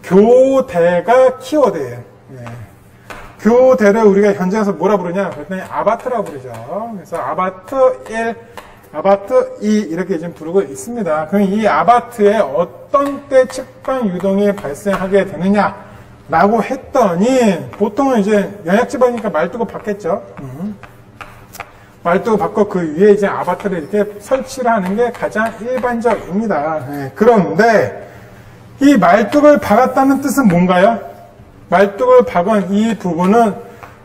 교대가 키워드예요. 예. 교대를 우리가 현장에서 뭐라 부르냐? 그랬더니 아바트라고 부르죠. 그래서 아바트 1, 아바트 2 이렇게 지금 부르고 있습니다. 그럼 이 아바트에 어떤 때 측방 유동이 발생하게 되느냐라고 했더니 보통은 이제 연약지방이니까 말뚝을 받겠죠. 말뚝을 받고 그 위에 이제 아바트를 이렇게 설치를 하는 게 가장 일반적입니다. 예. 그런데 이 말뚝을 박았다는 뜻은 뭔가요? 말뚝을 박은 이 부분은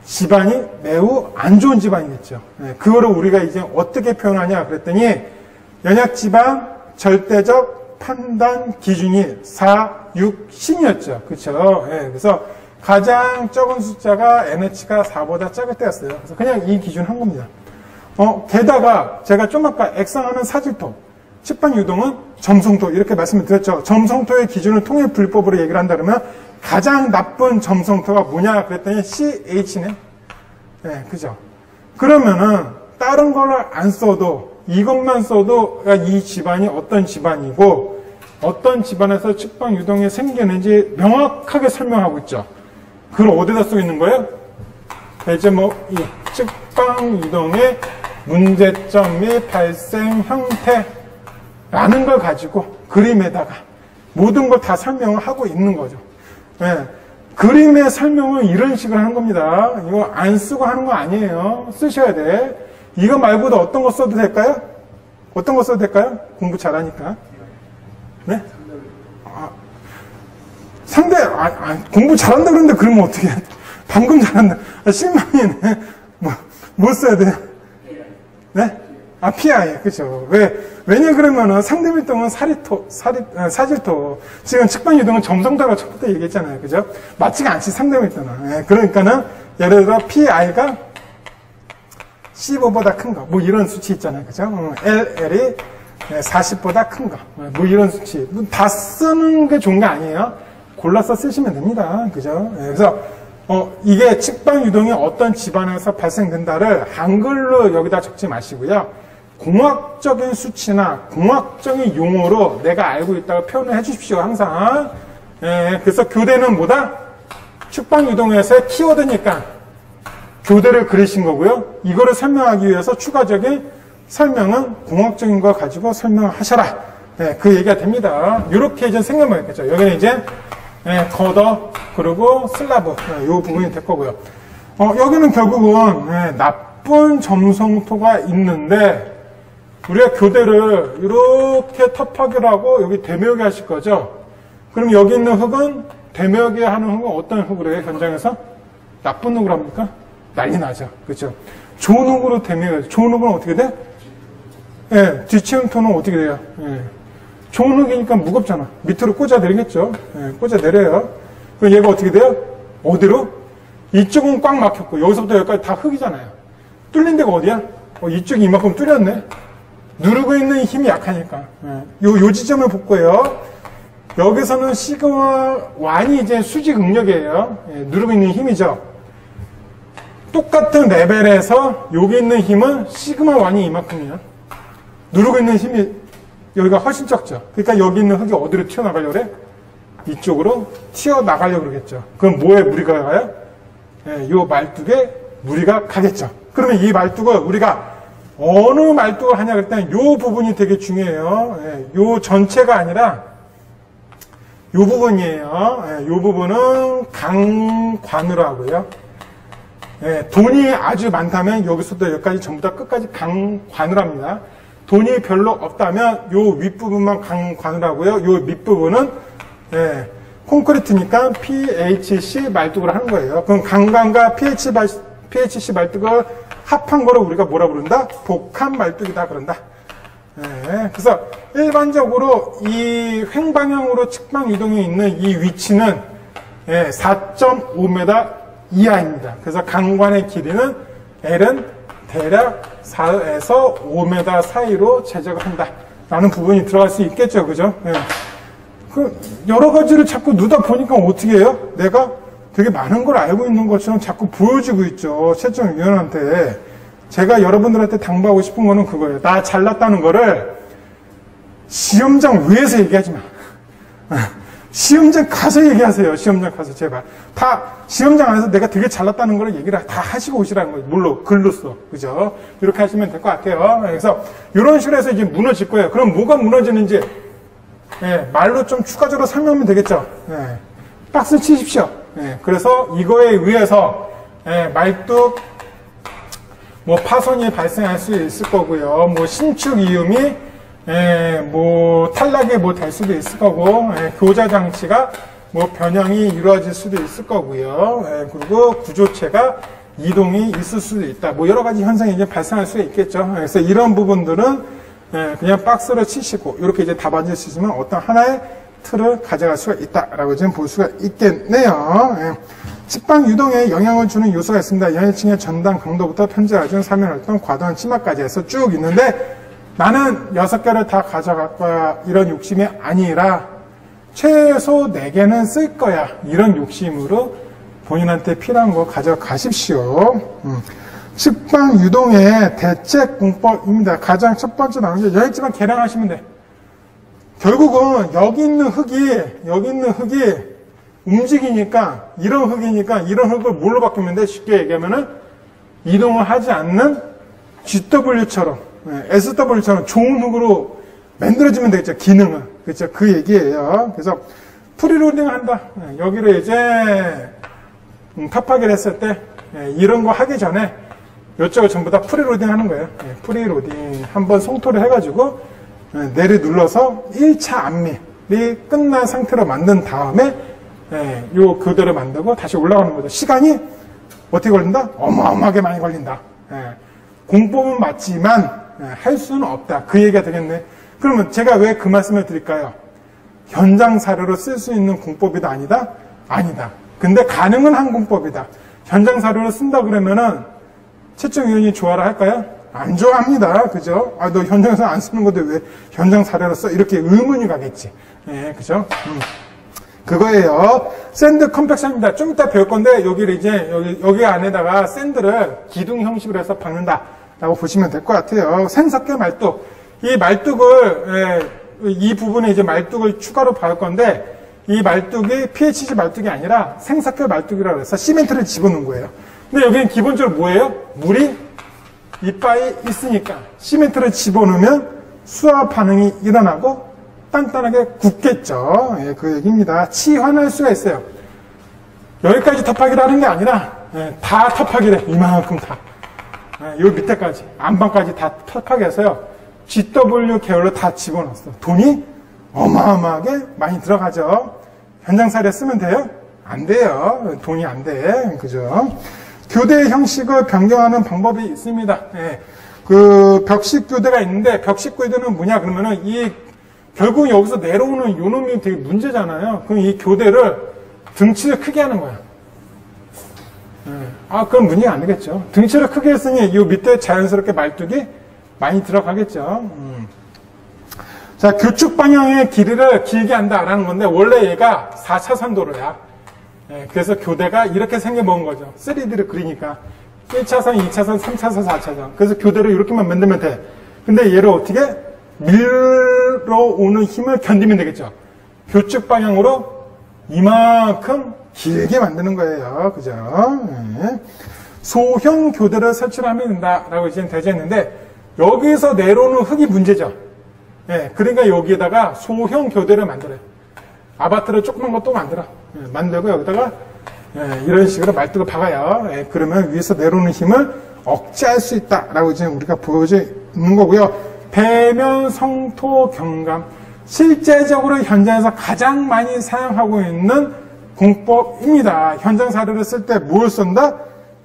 집안이 매우 안 좋은 집안이겠죠. 예. 그거를 우리가 이제 어떻게 표현하냐 그랬더니 연약지방 절대적 판단 기준이 4, 6, 10이었죠. 그렇죠? 예. 그래서 가장 적은 숫자가 NH가 4보다 작을 때였어요. 그래서 그냥 이 기준 한 겁니다. 게다가 제가 좀 아까 액상하는 사질토, 측방 유동은 점성토 이렇게 말씀을 드렸죠. 점성토의 기준을 통일불법으로 얘기를 한다 그러면 가장 나쁜 점성토가 뭐냐 그랬더니 CH네. 네, 그죠? 그러면은 다른 거를 안 써도 이것만 써도 이 집안이 어떤 집안이고 어떤 집안에서 측방 유동이 생기는지 명확하게 설명하고 있죠. 그걸 어디다 쓰고 있는 거예요? 이제 뭐 이 측방 유동의 문제점 및 발생 형태라는 걸 가지고 그림에다가 모든 걸 다 설명을 하고 있는 거죠. 네. 그림의 설명은 이런 식으로 하는 겁니다. 이거 안 쓰고 하는 거 아니에요. 쓰셔야 돼. 이거 말고도 어떤 거 써도 될까요? 어떤 거 써도 될까요? 공부 잘하니까. 네? 공부 잘한다 그러는데 그러면 어떻게 해? 방금 잘한다. 실망이네. 뭐 써야 돼요? 네? PI. 그죠. 왜냐 그러면은 상대밀도는 사질토. 지금 측방유동은 점성도라고 첫부터 얘기했잖아요. 그죠? 맞지가 않지, 상대밀도는. 네, 그러니까는, 예를 들어, PI가 15보다 큰 거. 뭐 이런 수치 있잖아요. 그죠? LL이 40보다 큰 거. 뭐 이런 수치. 다 쓰는 게 좋은 게 아니에요. 골라서 쓰시면 됩니다. 그죠? 네, 그래서, 이게 측방유동이 어떤 집안에서 발생된다를 한글로 여기다 적지 마시고요. 공학적인 수치나 공학적인 용어로 내가 알고 있다고 표현을 해 주십시오. 항상. 예, 그래서 교대는 뭐다? 측방유동에서의 키워드니까 교대를 그리신 거고요. 이거를 설명하기 위해서 추가적인 설명은 공학적인 거 가지고 설명을 하셔라. 예, 그 얘기가 됩니다. 이렇게 이제 생각만 했겠죠. 여기는 이제 거더 그리고 슬라브 이 부분이 될 거고요. 여기는 결국은 나쁜 점성토가 있는데 우리가 교대를 이렇게 터파기를 하고 여기 대묘기 하실 거죠. 그럼 여기 있는 흙은 대묘기 하는 흙은 어떤 흙으로 해요? 현장에서? 나쁜 흙으로 합니까? 난리 나죠. 그렇죠? 좋은 흙으로 대묘기. 좋은 흙은 어떻게 돼? 예, 뒤치음토는 어떻게 돼요? 예. 좋은 흙이니까 무겁잖아. 밑으로 꽂아 내리겠죠. 예, 꽂아 내려요. 그럼 얘가 어떻게 돼요? 어디로? 이쪽은 꽉 막혔고 여기서부터 여기까지 다 흙이잖아요. 뚫린 데가 어디야? 이쪽이 이만큼 뚫렸네. 누르고 있는 힘이 약하니까. 예, 요 지점을 볼 거예요. 여기서는 시그마 1이 이제 수직 응력이에요. 예, 누르고 있는 힘이죠. 똑같은 레벨에서 여기 있는 힘은 시그마 1이 이만큼이야. 누르고 있는 힘이 여기가 훨씬 적죠. 그러니까 여기 있는 흙이 어디로 튀어나가려고 그래? 이쪽으로 튀어나가려고 그러겠죠. 그럼 뭐에 무리가 가요? 예, 요 말뚝에 무리가 가겠죠. 그러면 이 말뚝을 우리가 어느 말뚝을 하냐 그럴 때는 요 부분이 되게 중요해요. 예, 요 전체가 아니라 요 부분이에요. 예, 요 부분은 강관으로 하고요. 예, 돈이 아주 많다면 여기서부터 여기까지 전부 다 끝까지 강관으로 합니다. 돈이 별로 없다면 요 윗부분만 강관으로 하고요. 요 밑부분은 예, 콘크리트니까 PHC 말뚝을 하는 거예요. 그럼 강관과 PHC 말뚝을 합한 거를 우리가 뭐라 부른다? 복합 말뚝이다 그런다. 예, 그래서 일반적으로 이 횡방향으로 측방 유동이 있는 이 위치는 4.5m 이하입니다. 그래서 강관의 길이는 L은 대략 4에서 5m 사이로 제작을 한다. 라는 부분이 들어갈 수 있겠죠. 그죠? 예. 여러 가지를 자꾸 누다 보니까 어떻게 해요? 내가 되게 많은 걸 알고 있는 것처럼 자꾸 보여주고 있죠. 채점위원한테. 제가 여러분들한테 당부하고 싶은 거는 그거예요. 나 잘났다는 거를 시험장 위에서 얘기하지 마. 시험장 가서 얘기하세요. 시험장 가서 제발. 다 시험장 안에서 내가 되게 잘났다는 걸 얘기를 다 하시고 오시라는 거예요. 물론 글로써. 그죠? 이렇게 하시면 될 것 같아요. 그래서 이런 식으로 해서 이제 무너질 거예요. 그럼 뭐가 무너지는지 말로 좀 추가적으로 설명하면 되겠죠. 박스 치십시오. 그래서 이거에 의해서 말뚝 뭐 파손이 발생할 수 있을 거고요. 뭐 신축 이음이 뭐 탈락이 뭐 될 수도 있을 거고, 교자 장치가 뭐 변형이 이루어질 수도 있을 거고요. 그리고 구조체가 이동이 있을 수도 있다. 뭐 여러 가지 현상이 이제 발생할 수 있겠죠. 그래서 이런 부분들은 그냥 박스로 치시고 이렇게 이제 답안지를 쓰시면 어떤 하나의 틀을 가져갈 수가 있다라고 지금 볼 수가 있겠네요. 식빵 유동에 영향을 주는 요소가 있습니다. 연예층의 전당 강도부터 편제하중, 사면활동, 과도한 침합까지 해서 쭉 있는데 나는 6개를 다 가져갈 거야. 이런 욕심이 아니라 최소 4개는 쓸 거야. 이런 욕심으로 본인한테 필요한 거 가져가십시오. 식빵 유동의 대책 공법입니다. 가장 첫 번째 나오는 게 여기지만 계량하시면 돼. 결국은 여기 있는 흙이 움직이니까 이런 흙이니까 이런 흙을 뭘로 바꾸면 돼? 쉽게 얘기하면은 이동을 하지 않는 GW처럼 SW처럼 좋은 흙으로 만들어지면 되겠죠. 기능은. 그렇죠. 그 얘기예요. 그래서 프리로딩 한다. 여기를 이제 탑하기를 했을 때 이런 거 하기 전에 이쪽을 전부 다 프리로딩 하는 거예요. 프리로딩 한번 송토를 해가지고 내리 눌러서 1차 안밀이 끝난 상태로 만든 다음에 요 교대를 만들고 다시 올라가는 거죠. 시간이 어떻게 걸린다? 어마어마하게 많이 걸린다. 공법은 맞지만 할 수는 없다. 그 얘기가 되겠네. 그러면 제가 왜 그 말씀을 드릴까요? 현장 사례로 쓸 수 있는 공법이다 아니다? 아니다. 근데 가능은 한 공법이다. 현장 사례로 쓴다 그러면은 채점위원이 좋아라 할까요? 안 좋아합니다. 그죠? 아, 너 현장에서 안 쓰는 건데 왜 현장 사례로 써? 이렇게 의문이 가겠지. 그죠? 그거예요. 샌드 컴팩션입니다. 좀 이따 배울 건데, 여기를 이제, 여기 안에다가 샌드를 기둥 형식으로 해서 박는다. 라고 보시면 될 것 같아요. 생석계 말뚝. 이 말뚝을, 이 부분에 이제 말뚝을 추가로 박을 건데, 이 말뚝이 PHG 말뚝이 아니라 생석계 말뚝이라고 해서 시멘트를 집어넣은 거예요. 근데 여기는 기본적으로 뭐예요? 물이 이빠이 있으니까 시멘트를 집어넣으면 수화 반응이 일어나고 단단하게 굳겠죠. 그 얘기입니다. 치환할 수가 있어요. 여기까지 탑하기를 하는 게 아니라 다 탑하기래. 이만큼 다. 요 밑에까지 안방까지 다 탑하게 해서요. GW 계열로 다 집어넣었어. 돈이 어마어마하게 많이 들어가죠. 현장사례 쓰면 돼요? 안 돼요. 돈이 안 돼. 그죠? 교대 형식을 변경하는 방법이 있습니다. 그 벽식 교대가 있는데 벽식 교대는 뭐냐 그러면은 결국 여기서 내려오는 요 놈이 되게 문제잖아요. 그럼 이 교대를 등치를 크게 하는 거야. 그럼 문제가 안 되겠죠. 등치를 크게 했으니 이 밑에 자연스럽게 말뚝이 많이 들어가겠죠. 자, 교축 방향의 길이를 길게 한다라는 건데 원래 얘가 4차선 도로야. 그래서 교대가 이렇게 생겨먹은 거죠. 3D를 그리니까 1차선, 2차선, 3차선, 4차선. 그래서 교대를 이렇게만 만들면 돼. 근데 얘를 어떻게 밀어오는 힘을 견디면 되겠죠. 교축 방향으로 이만큼 길게 만드는 거예요. 그죠? 소형 교대를 설치하면 된다라고 이제 되어있는데 여기서 내려오는 흙이 문제죠. 그러니까 여기에다가 소형 교대를 만들어요. 아파트를 조그만 것도 만들고 여기다가 이런 식으로 말뚝을 박아요. 그러면 위에서 내려오는 힘을 억제할 수 있다라고 지금 우리가 보여져 있는 거고요. 배면 성토 경감. 실제적으로 현장에서 가장 많이 사용하고 있는 공법입니다. 현장 사례를 쓸 때 뭘 쓴다?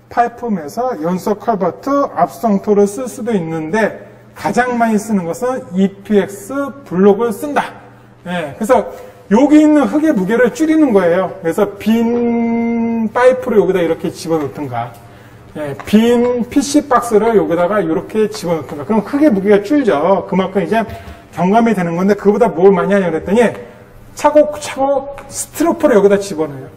파이프에서 연속 컬버트, 앞성토를 쓸 수도 있는데 가장 많이 쓰는 것은 EPX 블록을 쓴다. 그래서 여기 있는 흙의 무게를 줄이는 거예요. 그래서 빈 파이프를 여기다 이렇게 집어넣든가, 빈 PC 박스를 여기다가 이렇게 집어넣든가. 그럼 흙의 무게가 줄죠. 그만큼 이제 경감이 되는 건데 그거보다 뭘 많이 하냐 그랬더니 차곡차곡 스티로폴을 여기다 집어넣어요.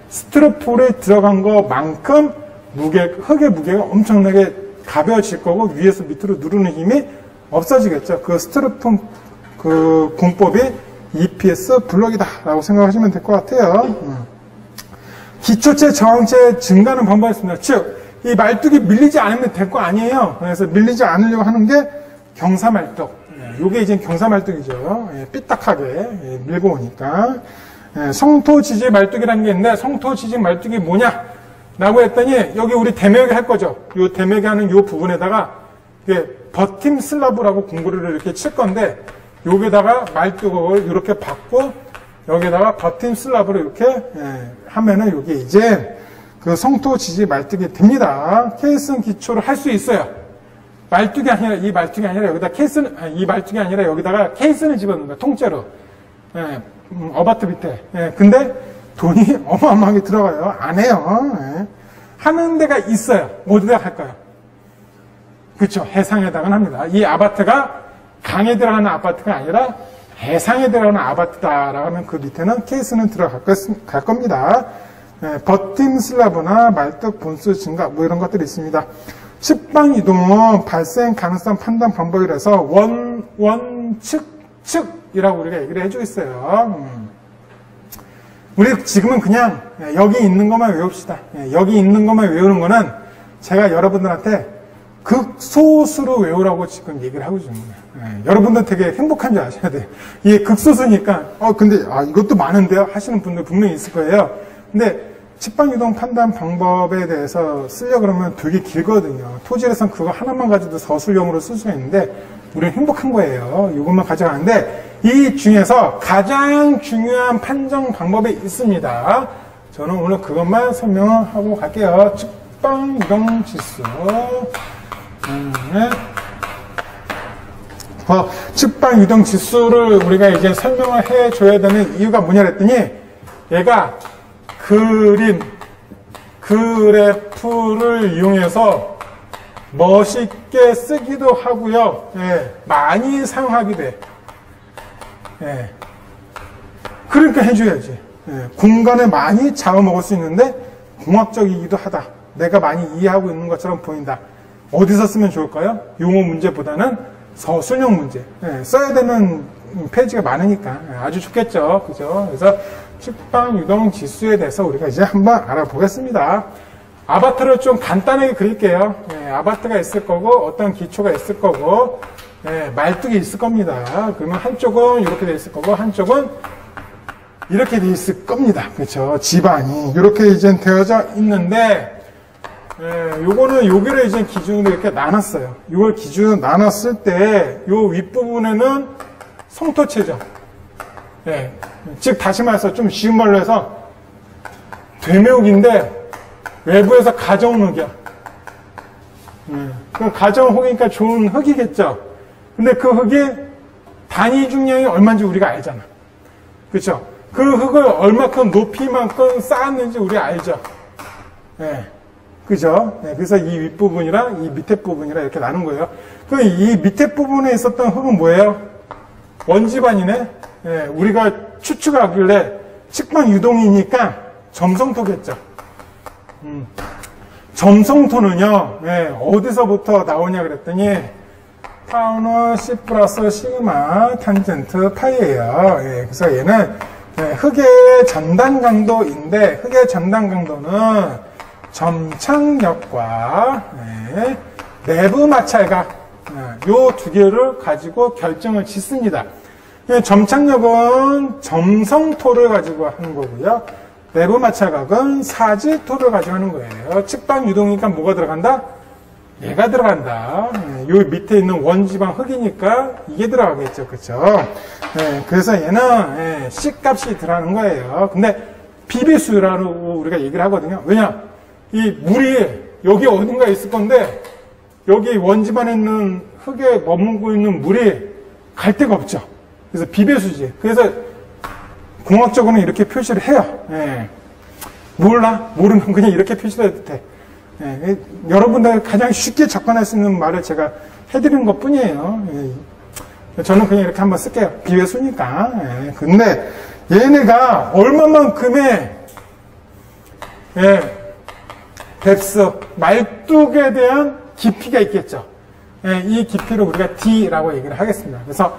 스티로폴에 들어간 것만큼 흙의 무게가 엄청나게 가벼워질 거고 위에서 밑으로 누르는 힘이 없어지겠죠. 그 스티로폼 그 공법이 EPS 블록이다 라고 생각하시면 될 것 같아요. 기초체 저항체 증가하는 방법이 있습니다. 즉, 이 말뚝이 밀리지 않으면 될 거 아니에요. 그래서 밀리지 않으려고 하는 게 경사말뚝. 요게 이제 경사말뚝이죠. 삐딱하게 밀고 오니까. 성토지지 말뚝이라는 게 있는데, 성토지지 말뚝이 뭐냐? 라고 했더니, 여기 우리 대매기 할 거죠. 요 대매기 하는 요 부분에다가, 버팀 슬라브라고 공구를 이렇게 칠 건데, 여기다가 말뚝을 이렇게 받고, 여기다가 버팀 슬라브를 이렇게 하면은 요게 이제 그 성토지지 말뚝이 됩니다. 케이슨 기초를 할 수 있어요. 말뚝이 아니라, 이 말뚝이 아니라 여기다 케이스는, 이 말뚝이 아니라 여기다가 케이스는 집어넣는 거야, 통째로. 어바트 밑에. 근데 돈이 어마어마하게 들어가요. 안 해요. 하는 데가 있어요. 어디다 할까요? 그렇죠. 해상에다가 합니다. 이 아파트가 강에 들어가는 아파트가 아니라 해상에 들어가는 아파트다라고 하면 그 밑에는 케이스는 들어갈 겁니다. 버팀 슬라브나 말뚝 본수 증가 뭐 이런 것들이 있습니다. 측방 이동은 발생 가능성 판단 방법이라서 원측이라고 우리가 얘기를 해주고 있어요. 우리 지금은 그냥 여기 있는 것만 외웁시다. 여기 있는 것만 외우는 거는 제가 여러분들한테 극소수로 외우라고 지금 얘기를 하고 있습니다. 여러분들 되게 행복한 줄 아셔야 돼요. 이게 극소수니까 근데 이것도 많은데요 하시는 분들 분명히 있을 거예요. 근데 측방이동 판단 방법에 대해서 쓰려고 그러면 되게 길거든요. 토지에선 그거 하나만 가지고도 서술형으로 쓸 수가 있는데 우리는 행복한 거예요. 이것만 가져가는데 이 중에서 가장 중요한 판정 방법이 있습니다. 저는 오늘 그것만 설명하고 갈게요. 측방이동 지수. 측방 이동 지수를 우리가 이제 설명을 해줘야 되는 이유가 뭐냐 그랬더니 얘가 그래프를 이용해서 멋있게 쓰기도 하고요. 많이 사용하기도 해. 그러니까 해줘야지. 공간을 많이 잡아먹을 수 있는데 공학적이기도 하다. 내가 많이 이해하고 있는 것처럼 보인다. 어디서 쓰면 좋을까요? 용어 문제보다는 서술형 문제. 써야 되는 페이지가 많으니까 아주 좋겠죠. 그죠? 그래서 측방 유동 지수에 대해서 우리가 이제 한번 알아보겠습니다. 아바트를 좀 간단하게 그릴게요. 아바트가 있을 거고, 어떤 기초가 있을 거고, 말뚝이 있을 겁니다. 그러면 한쪽은 이렇게 돼 있을 거고, 한쪽은 이렇게 돼 있을 겁니다. 그렇죠? 지반이 이렇게 이제 되어져 있는데, 요거는 여기를 이제 기준으로 이렇게 나눴어요. 이걸 기준으로 나눴을 때, 요 윗부분에는 성토체죠. 즉, 다시 말해서 좀 쉬운 말로 해서, 되매혹인데, 외부에서 가져온 흙이야. 그 가져온 흙이니까 좋은 흙이겠죠. 근데 그 흙의 단위 중량이 얼마인지 우리가 알잖아. 그렇죠? 그 흙을 얼마큼 높이만큼 쌓았는지 우리 알죠. 그죠? 그래서 이 윗부분이랑 이 밑에 부분이랑 이렇게 나눈 거예요. 그 이 밑에 부분에 있었던 흙은 뭐예요? 원지반이네. 우리가 추측하길래 측방 유동이니까 점성토겠죠. 점성토는요, 어디서부터 나오냐 그랬더니, 타우너 C 플러스 시그마 탄젠트 파이예요. 그래서 얘는 흙의 전단 강도인데, 흙의 전단 강도는 점착력과 내부 마찰각, 요 두 개를 가지고 결정을 짓습니다. 점착력은 점성토를 가지고 하는 거고요. 내부 마찰각은 사지토를 가지고 하는 거예요. 측방 유동이니까 뭐가 들어간다? 얘가 들어간다. 요 밑에 있는 원지방 흙이니까 이게 들어가겠죠. 그쵸? 그래서 얘는 C 값이 들어가는 거예요. 근데 비배수라고 우리가 얘기를 하거든요. 왜냐? 이 물이 여기 어딘가 있을 건데 여기 원지방에 있는 흙에 머물고 있는 물이 갈 데가 없죠. 그래서 비배수지. 그래서 공학적으로는 이렇게 표시를 해요. 몰라? 모르면 그냥 이렇게 표시를 해도 돼. 여러분들 가장 쉽게 접근할 수 있는 말을 제가 해드리는 것 뿐이에요. 저는 그냥 이렇게 한번 쓸게요. 비배수니까. 근데 얘네가 얼마만큼의 뎁스, 말뚝에 대한 깊이가 있겠죠. 이 깊이를 우리가 D라고 얘기를 하겠습니다. 그래서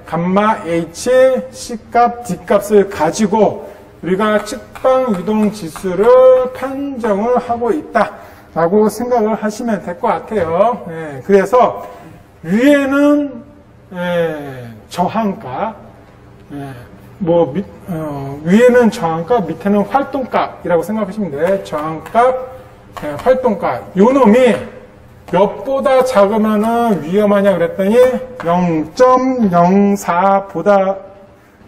감마 H C값, D값을 가지고 우리가 측방 유동 지수를 판정을 하고 있다라고 생각을 하시면 될 것 같아요. 그래서 위에는 저항값, 위에는 저항값, 밑에는 활동값이라고 생각하시면 돼요. 저항값, 활동값. 요 놈이 몇보다 작으면은 위험하냐 그랬더니 0.04보다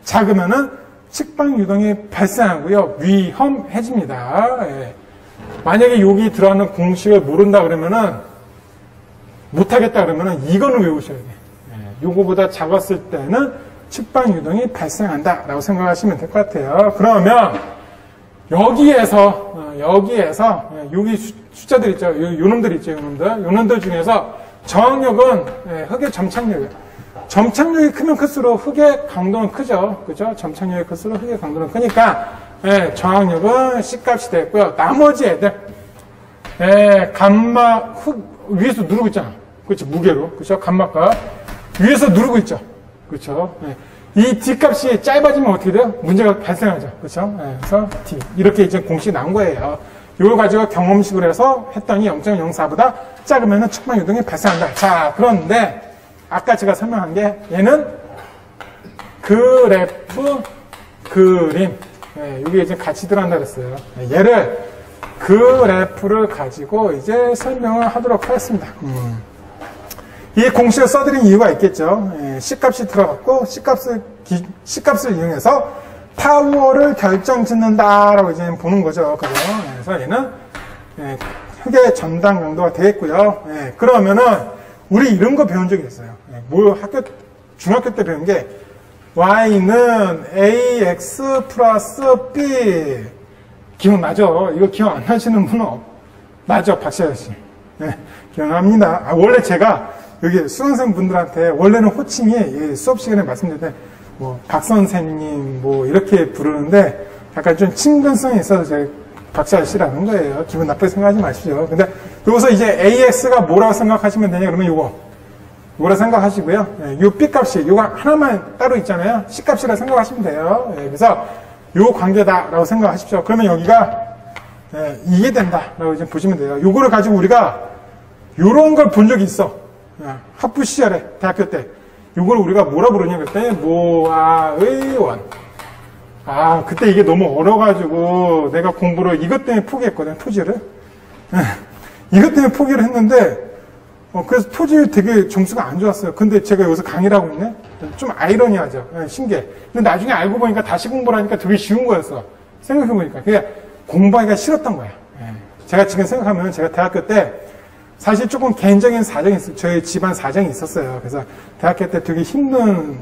작으면은 측방 유동이 발생하고요. 위험해집니다. 만약에 여기 들어가는 공식을 모른다 그러면은 못하겠다 그러면은 이거는 외우셔야 돼요. 요거보다 작았을 때는 측방 유동이 발생한다라고 생각하시면 될 것 같아요. 그러면 여기에서 여기 숫자들 있죠. 요놈들 있죠. 요놈들 중에서 저항력은 흙의 점착력이에요. 점착력이 크면 클수록 흙의 강도는 크죠. 그죠? 점착력이 클수록 흙의 강도는 크니까 저항력은 C값이 됐고요. 나머지 애들 감마 흙 위에서 누르고 있잖아. 그렇죠? 무게로. 그렇죠? 감마값 위에서 누르고 있죠. 그렇죠? 이 D값이 짧아지면 어떻게 돼요? 문제가 발생하죠. 그렇죠? 그래서 D. 이렇게 이제 공식이 나온 거예요. 이걸 가지고 경험식으로 해서 했더니 0.04보다 작으면 측방 유동이 발생한다. 자, 그런데 아까 제가 설명한 게 얘는 그래프, 그림. 이게 이제 같이 들어간다 그랬어요. 얘를 그래프를 가지고 이제 설명을 하도록 하겠습니다. 이 공식을 써드린 이유가 있겠죠. C값이 들어갔고 C값을 이용해서 파워를 결정 짓는다라고 이제 보는 거죠. 그죠? 그래서 얘는 흙의 전당 강도가 되겠고요. 그러면은 우리 이런 거 배운 적이 있어요. 중학교 때 배운 게 Y는 AX 플러스 B. 기억나죠? 이거 기억 안 나시는 분은 나죠? 박시아 씨. 기억납니다. 원래 제가 여기 수강생 분들한테 원래는 호칭이 수업 시간에 말씀드릴 때 박 선생님 이렇게 부르는데 약간 좀 친근성이 있어서 제가 박시아 씨라는 거예요. 기분 나쁘게 생각하지 마시죠. 근데 여기서 이제 AX가 뭐라고 생각하시면 되냐 그러면 요거라 생각하시고요. 요 B값이 요거 하나만 따로 있잖아요. C값이라 생각하시면 돼요. 그래서 요 관계다라고 생각하십시오. 그러면 여기가 이게 된다라고 이제 보시면 돼요. 요거를 가지고 우리가 요런 걸 본 적이 있어. 학부 시절에 대학교 때 요걸 우리가 뭐라 부르냐 그랬더니 모아의 원. 그때 이게 너무 어려가지고 내가 공부를 이것 때문에 포기했거든. 토지를. 이것 때문에 포기를 했는데 그래서 토지 되게 점수가 안 좋았어요. 근데 제가 여기서 강의를 하고 있네? 좀 아이러니하죠. 신기해. 근데 나중에 알고 보니까 다시 공부를 하니까 되게 쉬운 거였어. 생각해보니까. 그게 공부하기가 싫었던 거야. 제가 지금 생각하면 제가 대학교 때 사실 조금 개인적인 사정이 있어요. 저희 집안 사정이 있었어요. 그래서 대학교 때 되게 힘든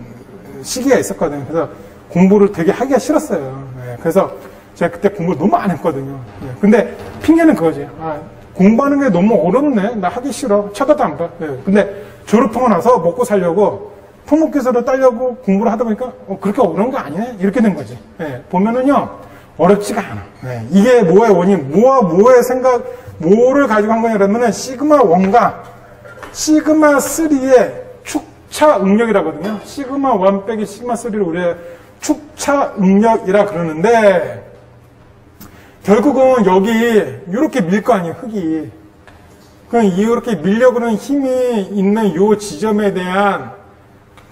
시기가 있었거든요. 그래서 공부를 되게 하기가 싫었어요. 그래서 제가 그때 공부를 너무 안 했거든요. 근데 핑계는 그거지. 공부하는 게 너무 어렵네. 나 하기 싫어. 쳐다도 안 봐. 근데 졸업하고 나서 먹고 살려고 토목기술을 따려고 공부를 하다 보니까 그렇게 어려운 거 아니네? 이렇게 된 거지. 보면은요, 어렵지가 않아. 이게 뭐의 원인, 뭐를 가지고 한 거냐 그러면은 시그마 1과 시그마 3의 축차 응력이라거든요. 시그마 1 빼기 시그마 3를 우리가 축차 응력이라 그러는데 결국은 여기 이렇게 밀 거 아니에요, 흙이. 그럼 이렇게 밀려고 하는 힘이 있는 이 지점에 대한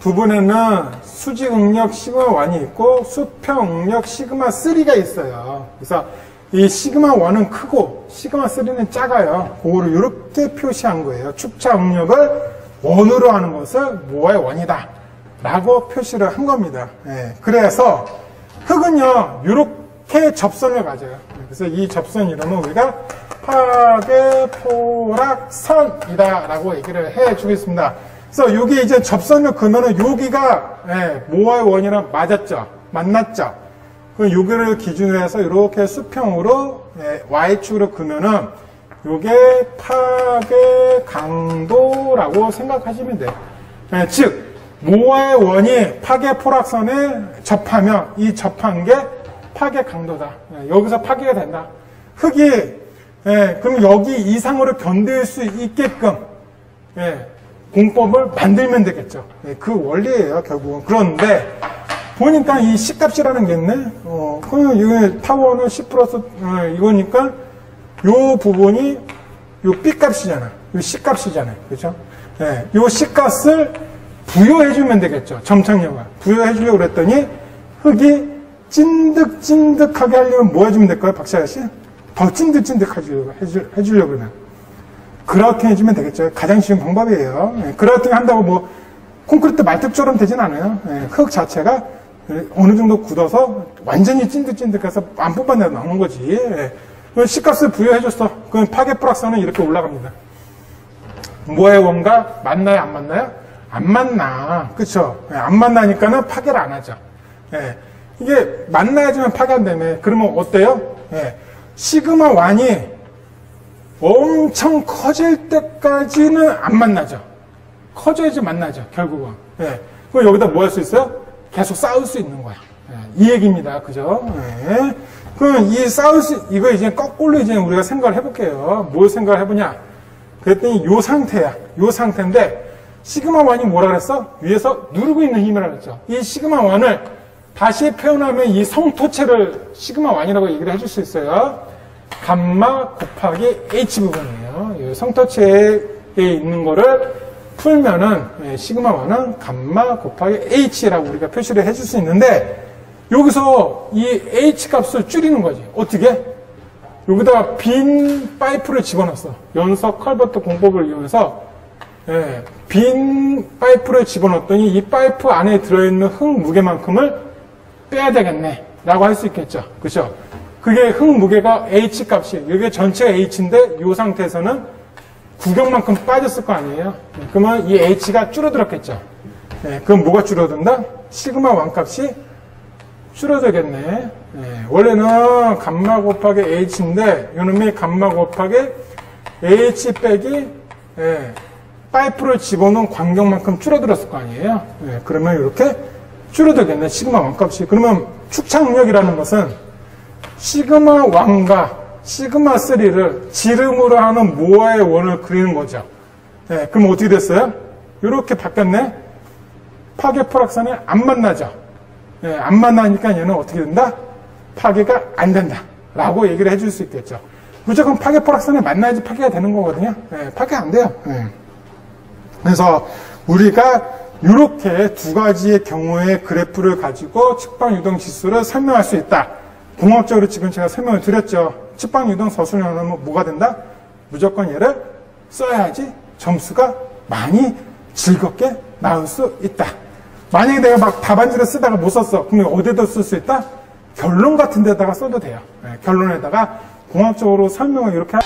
부분에는 수직 응력 시그마 1이 있고 수평 응력 시그마 3가 있어요. 그래서 이 시그마 1은 크고 시그마 3는 작아요. 그거를 이렇게 표시한 거예요. 축차 응력을 원으로 하는 것을 모아의 원이다 라고 표시를 한 겁니다. 그래서 흙은요 이렇게 접선을 가져요. 그래서 이 접선 이름은 우리가 파괴포락선이다 라고 얘기를 해 주겠습니다. 그래서 여기 이제 접선을 그으면은 여기가 모아의 원이랑 만났죠. 그럼 여기를 기준으로 해서 이렇게 수평으로 Y축으로 그으면은 요게 파괴 강도라고 생각하시면 돼요. 즉 모아의 원이 파괴 포락선에 접하면 이 접한 게 파괴 강도다. 여기서 파괴가 된다. 흙이 그럼 여기 이상으로 견딜 수 있게끔 예, 공법을 만들면 되겠죠. 예, 그 원리예요, 결국은. 그런데 보니까 이 C값이라는 게 있네. 이거 타워는 C 플러스 이거니까 요 부분이 요 B값이잖아. 요 C값이잖아요. 그죠? 예, 요 C값을 부여해주면 되겠죠. 점착력을. 부여해주려고 그랬더니 흙이 찐득찐득하게 하려면 뭐 해주면 될까요, 박샤야 씨? 더 찐득찐득하게 해주려고 그러면. 그렇게 해주면 되겠죠. 가장 쉬운 방법이에요. 예, 그렇게 한다고 뭐 콘크리트 말뚝처럼 되진 않아요. 예, 흙 자체가 어느 정도 굳어서 완전히 찐득찐득해서 안 뽑아내서 나오는 거지. 예. C값을 부여해줬어. 그럼 파괴 프락선은 이렇게 올라갑니다. 뭐의 원가? 맞나요? 안 맞나요? 안 맞나. 그쵸? 예, 안 만나니까는 파괴를 안 하죠. 예. 이게 만나야지만 파괴한다며. 그러면 어때요? 예. 시그마 완이 엄청 커질 때까지는 안 만나죠. 커져야지 만나죠, 결국은. 예. 그럼 여기다 뭐 할 수 있어요? 계속 싸울 수 있는 거야. 예. 이 얘기입니다. 그죠? 예. 그럼 이거 이제 거꾸로 이제 우리가 생각을 해볼게요. 뭘 생각을 해보냐? 그랬더니 요 상태야. 요 상태인데, 시그마 1이 뭐라 그랬어? 위에서 누르고 있는 힘이라 그랬죠. 이 시그마 1을 다시 표현하면 이 성토체를 시그마 1이라고 얘기를 해줄 수 있어요. 감마 곱하기 H 부분이에요. 이 성토체에 있는 거를 풀면은 시그마 1은 감마 곱하기 H라고 우리가 표시를 해줄 수 있는데 여기서 이 H 값을 줄이는 거지. 어떻게? 여기다가 빈 파이프를 집어넣었어. 연석 컬버트 공법을 이용해서 빈 파이프를 집어넣었더니 이 파이프 안에 들어있는 흙 무게만큼을 빼야 되겠네 라고 할 수 있겠죠. 그죠? 그게 흙 무게가 H 값이에요. 이게 전체가 H인데 이 상태에서는 구경만큼 빠졌을 거 아니에요. 그러면 이 H가 줄어들었겠죠. 그럼 뭐가 줄어든다? 시그마 1 값이 줄어들겠네. 원래는 감마 곱하기 H인데 이놈이 감마 곱하기 H 빼기 파이프를 집어넣은 간격만큼 줄어들었을 거 아니에요. 그러면 이렇게 줄어들겠네. 시그마 1 값이. 그러면 축착력이라는 것은 시그마 1과 시그마 3를 지름으로 하는 모아의 원을 그리는 거죠. 그럼 어떻게 됐어요? 이렇게 바뀌었네. 파괴 포락선이 안 만나죠. 안 만나니까 얘는 어떻게 된다? 파괴가 안 된다. 라고 얘기를 해줄 수 있겠죠. 무조건 파괴 포락선에 만나야지 파괴가 되는 거거든요. 파괴 안 돼요. 그래서 우리가 이렇게 두 가지의 경우의 그래프를 가지고 측방 유동 지수를 설명할 수 있다. 공학적으로 지금 제가 설명을 드렸죠. 측방 유동 서술형은 뭐가 된다? 무조건 얘를 써야지 점수가 많이 즐겁게 나올 수 있다. 만약에 내가 막 답안지를 쓰다가 못 썼어. 그러면 어디다 쓸 수 있다? 결론 같은 데다가 써도 돼요. 결론에다가 공학적으로 설명을 이렇게